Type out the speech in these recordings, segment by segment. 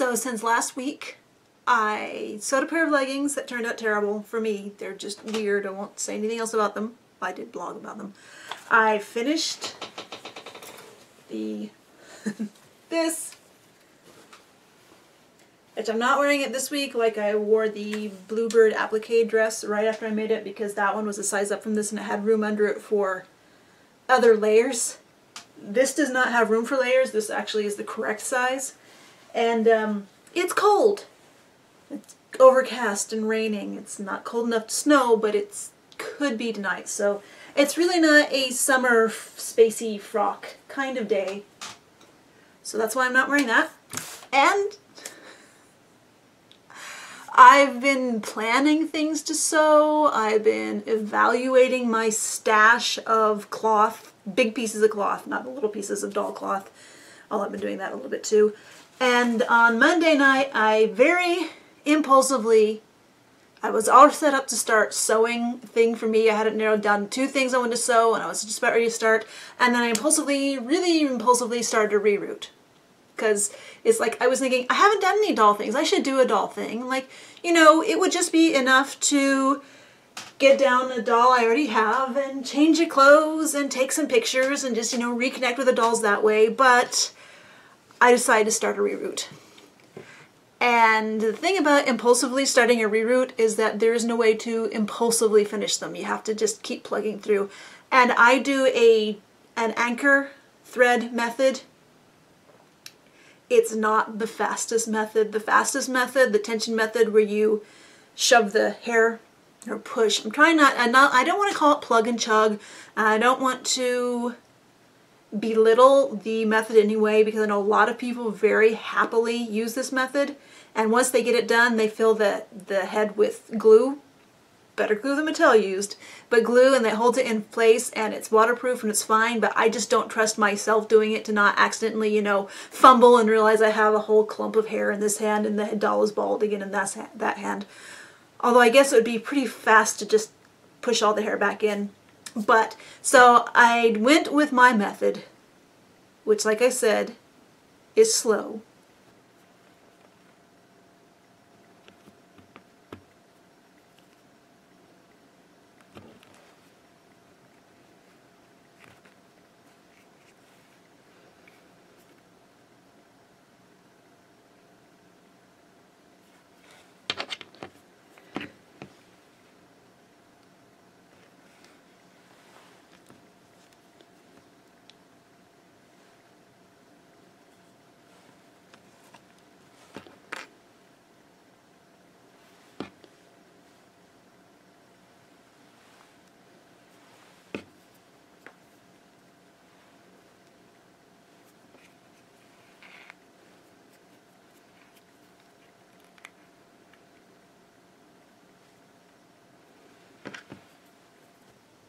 So since last week, I sewed a pair of leggings that turned out terrible for me. They're just weird. I won't say anything else about them. I did blog about them. I finished the this, which I'm not wearing it this week like I wore the Bluebird applique dress right after I made it, because that one was a size up from this and it had room under it for other layers. This does not have room for layers. This actually is the correct size. And it's cold. It's overcast and raining. It's not cold enough to snow, but it could be tonight. So it's really not a summer spacey frock kind of day. So that's why I'm not wearing that. And I've been planning things to sew. I've been evaluating my stash of cloth, big pieces of cloth, not the little pieces of doll cloth. I've been doing that a little bit too. And on Monday night, I very impulsively, I was all set up to start sewing thing for me. I had it narrowed down to 2 things I wanted to sew, and I was just about ready to start. And then I impulsively, really impulsively started to reroute. Because it's like, I was thinking, I haven't done any doll things. I should do a doll thing. Like, you know, it would just be enough to get down a doll I already have and change the clothes and take some pictures and just, you know, reconnect with the dolls that way. But I decided to start a reroute. And the thing about impulsively starting a reroute is that there is no way to impulsively finish them. You have to just keep plugging through. And I do an anchor thread method. It's not the fastest method. The fastest method, the tension method, where you shove the hair or push. I'm trying not, I don't want to call it plug and chug. I don't want to belittle the method anyway, because I know a lot of people very happily use this method, and once they get it done they fill the head with glue, better glue than Mattel used, but glue, and that holds it in place and it's waterproof and it's fine. But I just don't trust myself doing it to not accidentally, you know, fumble and realize I have a whole clump of hair in this hand and the doll is bald again in that hand. Although I guess it would be pretty fast to just push all the hair back in. But, so I went with my method, which, like I said, is slow.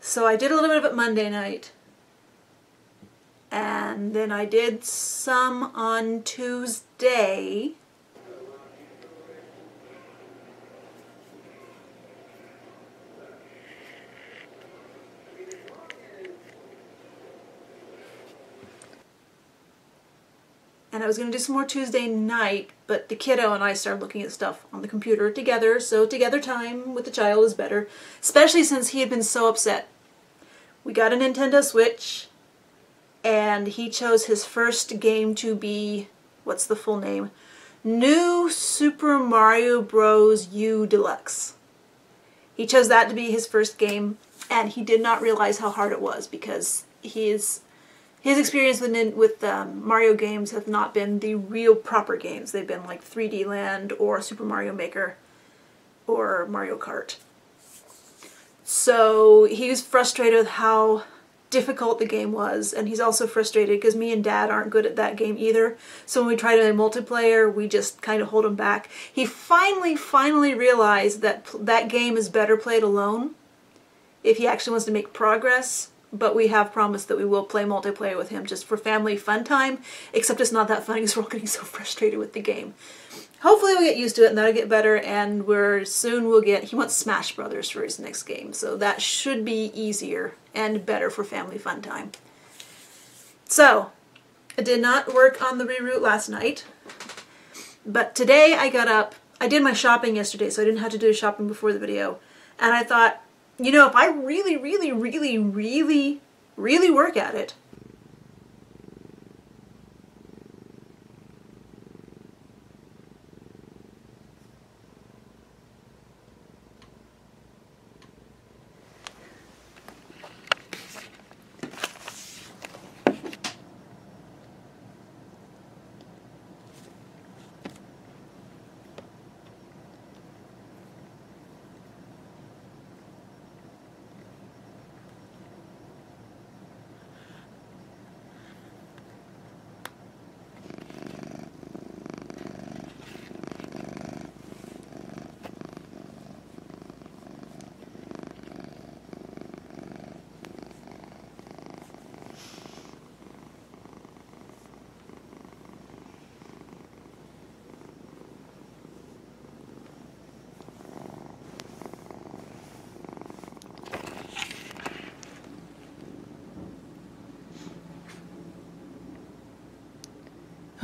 So I did a little bit of it Monday night, and then I did some on Tuesday. And I was going to do some more Tuesday night, but the kiddo and I started looking at stuff on the computer together, so together time with the child is better, especially since he had been so upset. We got a Nintendo Switch, and he chose his first game to be, what's the full name? New Super Mario Bros. U Deluxe. He chose that to be his first game, and he did not realize how hard it was, because his experience with Mario games have not been the real proper games. They've been like 3D Land or Super Mario Maker or Mario Kart. So he was frustrated with how difficult the game was, and he's also frustrated because me and Dad aren't good at that game either. So when we try to play multiplayer, we just kind of hold him back. He finally realized that that game is better played alone if he actually wants to make progress. But we have promised that we will play multiplayer with him just for family fun time, except it's not that fun because we're all getting so frustrated with the game. Hopefully we'll get used to it and that'll get better, and he wants Smash Brothers for his next game, so that should be easier and better for family fun time. So, I did not work on the reroute last night. But today I got up, I did my shopping yesterday, so I didn't have to do the shopping before the video. And I thought, you know, if I really, really, really, really, really work at it,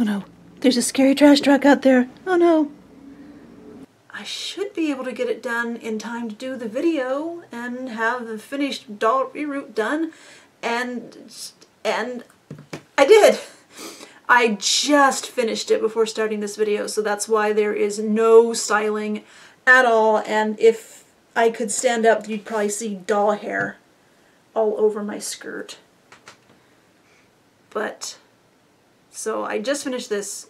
oh no, there's a scary trash truck out there. Oh no. I should be able to get it done in time to do the video and have the finished doll reroute done. And I did. I just finished it before starting this video, so that's why there is no styling at all. And if I could stand up, you'd probably see doll hair all over my skirt. But so I just finished this.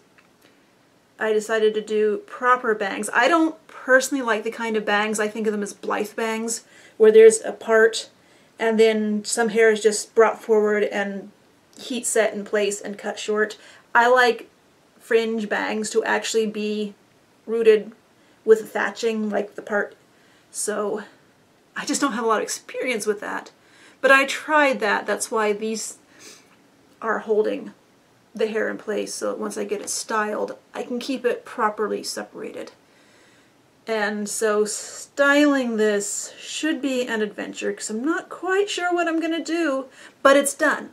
I decided to do proper bangs. I don't personally like the kind of bangs, I think of them as Blythe bangs, where there's a part and then some hair is just brought forward and heat set in place and cut short. I like fringe bangs to actually be rooted with a thatching like the part. So I just don't have a lot of experience with that. But I tried that. That's why these are holding the hair in place, so that once I get it styled, I can keep it properly separated. And so styling this should be an adventure, because I'm not quite sure what I'm going to do, but it's done.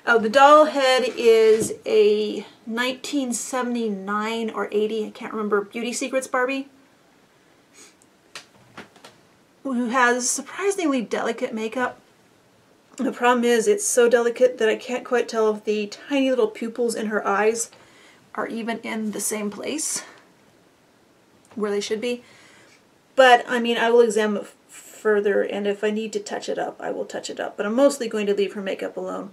The doll head is a 1979 or 80, I can't remember, Beauty Secrets Barbie, who has surprisingly delicate makeup. The problem is it's so delicate that I can't quite tell if the tiny little pupils in her eyes are even in the same place where they should be. But I mean, I will examine it further, and if I need to touch it up, I will touch it up. But I'm mostly going to leave her makeup alone.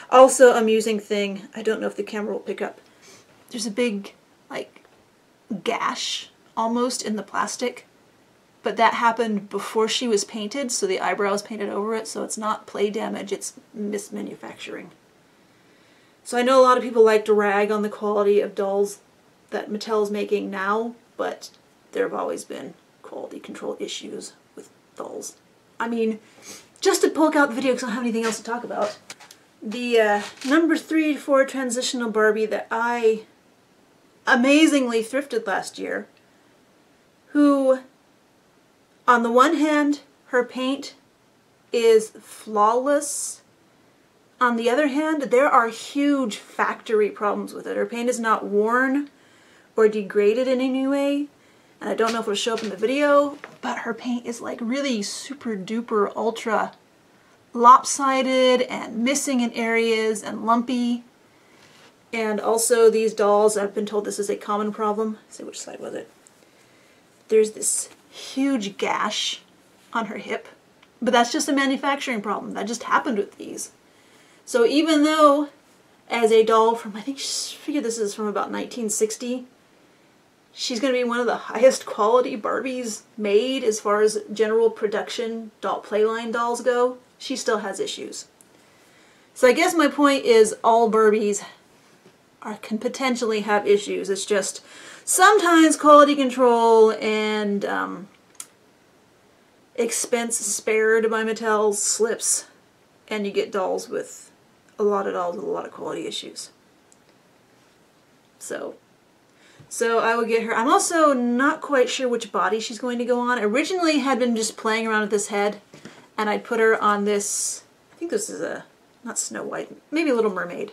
Also, amusing thing, I don't know if the camera will pick up, there's a big, like, gash almost in the plastic. But that happened before she was painted, so the eyebrows painted over it, so it's not play damage, it's mismanufacturing. So I know a lot of people like to rag on the quality of dolls that Mattel's making now, but there have always been quality control issues with dolls. I mean, just to poke out the video because I don't have anything else to talk about, the number 3 to 4 transitional Barbie that I amazingly thrifted last year, who, on the one hand, her paint is flawless. On the other hand, there are huge factory problems with it. Her paint is not worn or degraded in any way. And I don't know if it'll show up in the video, but her paint is like really super duper ultra lopsided and missing in areas and lumpy. And also these dolls, I've been told this is a common problem. Let's see, which side was it? There's this huge gash on her hip, but that's just a manufacturing problem. That just happened with these. So even though as a doll from, I think she figured this is from about 1960, she's going to be one of the highest quality Barbies made as far as general production doll playline dolls go, she still has issues. So I guess my point is all Barbies can potentially have issues. It's just sometimes quality control and expense spared by Mattel slips, and you get dolls with a lot of quality issues. So I will get her. I'm also not quite sure which body she's going to go on. Originally had been just playing around with this head, and I'd put her on this, I think this is a, not Snow White, maybe a Little Mermaid.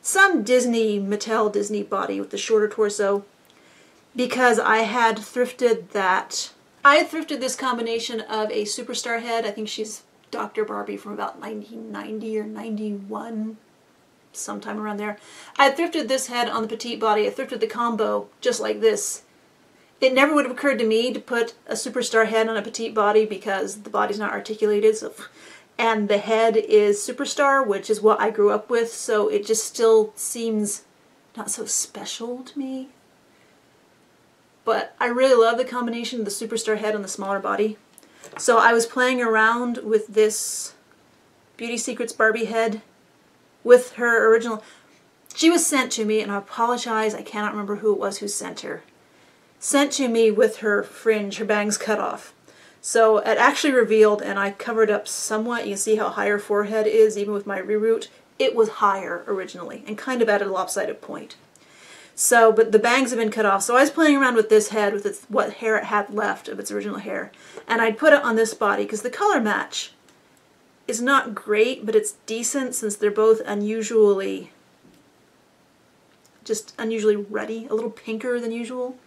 Some Disney, Mattel Disney body with the shorter torso. because I had thrifted that. I had thrifted this combination of a Superstar head. I think she's Dr. Barbie from about 1990 or 91, sometime around there. I had thrifted this head on the petite body. I thrifted the combo just like this. It never would have occurred to me to put a Superstar head on a petite body because the body's not articulated. So, and the head is Superstar, which is what I grew up with, so it just still seems not so special to me. But I really love the combination of the Superstar head and the smaller body. So I was playing around with this Beauty Secrets Barbie head with her original. She was sent to me, and I apologize, I cannot remember who it was who sent her. Sent to me with her fringe, her bangs cut off. So it actually revealed, and I covered up somewhat. You can see how high her forehead is, even with my reroot. It was higher originally, and kind of at a lopsided point. So, but the bangs have been cut off. So I was playing around with this head, with what hair it had left of its original hair. And I'd put it on this body, because the color match is not great, but it's decent since they're both unusually, just unusually ruddy, a little pinker than usual.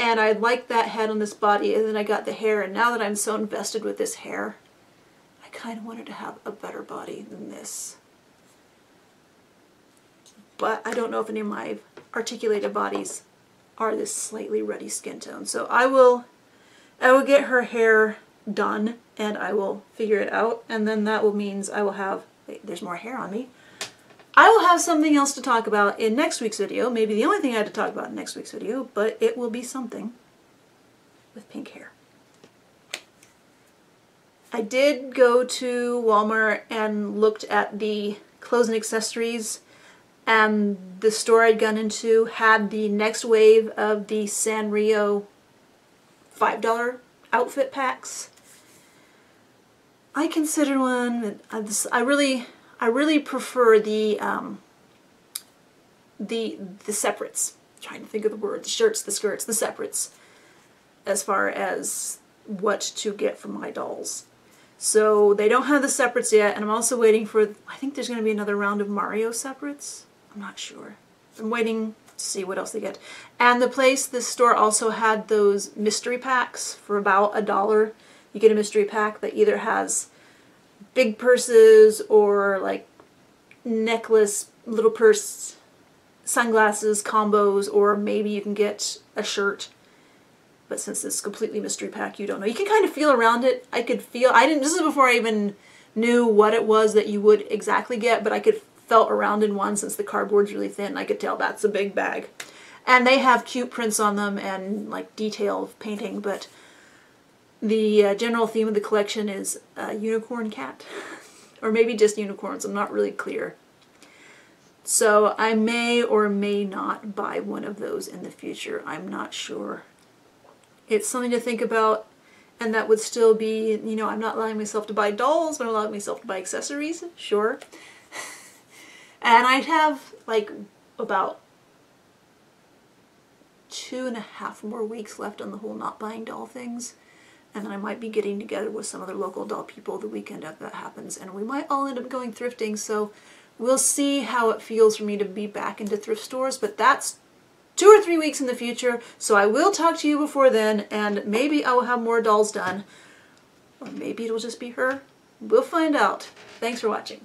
And I liked that head on this body, and then I got the hair, and now that I'm so invested with this hair, I kind of wanted to have a better body than this. But I don't know if any of my articulated bodies are this slightly ruddy skin tone. So I will get her hair done, and I will figure it out, and then that will means I will have, wait, there's more hair on me. I will have something else to talk about in next week's video, maybe the only thing I had to talk about in next week's video, but it will be something with pink hair. I did go to Walmart and looked at the clothes and accessories, and the store I'd gone into had the next wave of the Sanrio $5 outfit packs. I considered one, I really prefer the separates. I'm trying to think of the word. The shirts, the skirts, the separates, as far as what to get from my dolls. So they don't have the separates yet, and I'm also waiting for, I think there's going to be another round of Mario separates. I'm not sure. I'm waiting to see what else they get. And this store also had those mystery packs for about $1. You get a mystery pack that either has big purses or like necklace, little purse, sunglasses, combos, or maybe you can get a shirt. But since it's completely mystery pack, you don't know. You can kind of feel around it. I could feel, this is before I even knew what it was that you would exactly get, but I could felt around in one since the cardboard's really thin. I could tell that's a big bag. And they have cute prints on them and like detail painting, but the general theme of the collection is unicorn cat. Or maybe just unicorns, I'm not really clear. So I may or may not buy one of those in the future. I'm not sure. It's something to think about, and that would still be, you know, I'm not allowing myself to buy dolls, but I'm allowing myself to buy accessories, sure. And I'd have like about 2.5 more weeks left on the whole not buying doll things. And then I might be getting together with some other local doll people the weekend after that happens, and we might all end up going thrifting, so we'll see how it feels for me to be back into thrift stores, but that's 2 or 3 weeks in the future, so I will talk to you before then, and maybe I will have more dolls done, or maybe it'll just be her. We'll find out. Thanks for watching.